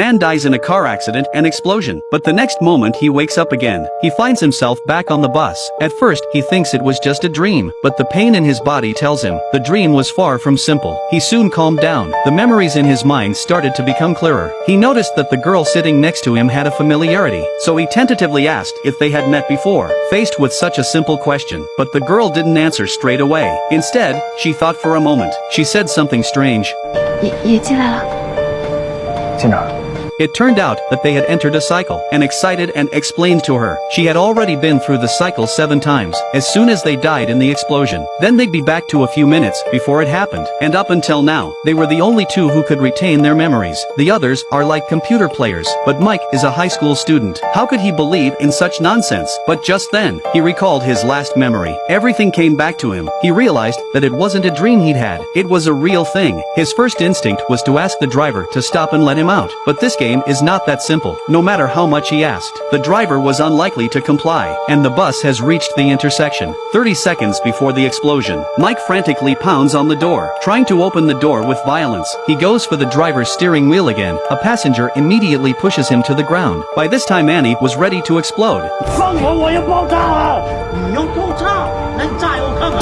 Man dies in a car accident and explosion, but the next moment he wakes up again. He finds himself back on the bus. At first, he thinks it was just a dream, but the pain in his body tells him the dream was far from simple. He soon calmed down. The memories in his mind started to become clearer. He noticed that the girl sitting next to him had a familiarity, so he tentatively asked if they had met before, faced with such a simple question. But the girl didn't answer straight away. Instead, she thought for a moment. She said something strange. 也进来了。进哪儿？ It turned out that they had entered a cycle, and excited and explained to her. She had already been through the cycle 7 times, as soon as they died in the explosion. Then they'd be back to a few minutes before it happened, and up until now, they were the only two who could retain their memories. The others are like computer players, but Mike is a high school student. How could he believe in such nonsense? But just then, he recalled his last memory. Everything came back to him. He realized that it wasn't a dream he'd had. It was a real thing. His first instinct was to ask the driver to stop and let him out, but this game is not that simple. No matter how much he asked, the driver was unlikely to comply, and the bus has reached the intersection. 30 seconds before the explosion, Mike frantically pounds on the door, trying to open the door with violence. He goes for the driver's steering wheel again. A passenger immediately pushes him to the ground. By this time Annie was ready to explode. 放我，我要爆炸了！你要爆炸？那你炸给我看看。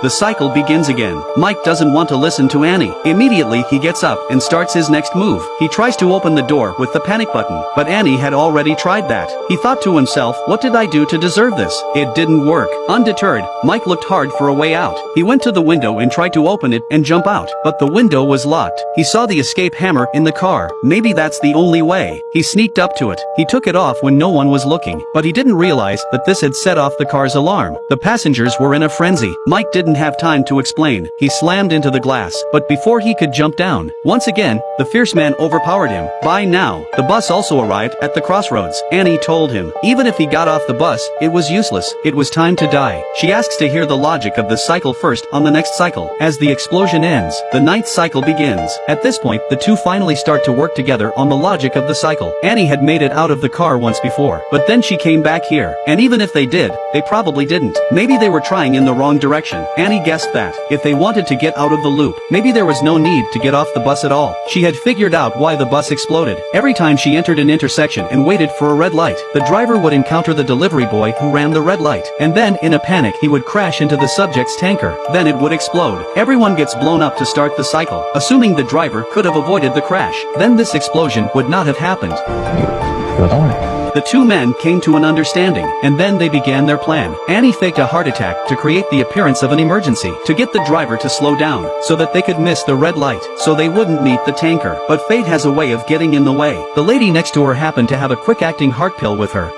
The cycle begins again. Mike doesn't want to listen to Annie. Immediately he gets up and starts his next move. He tries to open the door with the panic button, but Annie had already tried that. He thought to himself, what did I do to deserve this? It didn't work. Undeterred, Mike looked hard for a way out. He went to the window and tried to open it and jump out, but the window was locked. He saw the escape hammer in the car. Maybe that's the only way. He sneaked up to it. He took it off when no one was looking, but he didn't realize that this had set off the car's alarm. The passengers were in a frenzy. Mike didn't have time to explain. He slammed into the glass, but before he could jump down, once again, the fierce man overpowered him. By now, the bus also arrived at the crossroads. Annie told him, even if he got off the bus, it was useless. It was time to die. She asks to hear the logic of the cycle first on the next cycle. As the explosion ends, the 9th cycle begins. At this point, the two finally start to work together on the logic of the cycle. Annie had made it out of the car once before, but then she came back here. And even if they did, they probably didn't. Maybe they were trying in the wrong direction. Annie guessed that, if they wanted to get out of the loop, maybe there was no need to get off the bus at all. She had figured out why the bus exploded. Every time she entered an intersection and waited for a red light, the driver would encounter the delivery boy who ran the red light, and then, in a panic, he would crash into the subject's tanker. Then it would explode. Everyone gets blown up to start the cycle, assuming the driver could have avoided the crash. Then this explosion would not have happened. 有道理。 The two men came to an understanding, and then they began their plan. Annie faked a heart attack to create the appearance of an emergency, to get the driver to slow down, so that they could miss the red light, so they wouldn't meet the tanker. But fate has a way of getting in the way. The lady next to her happened to have a quick-acting heart pill with her.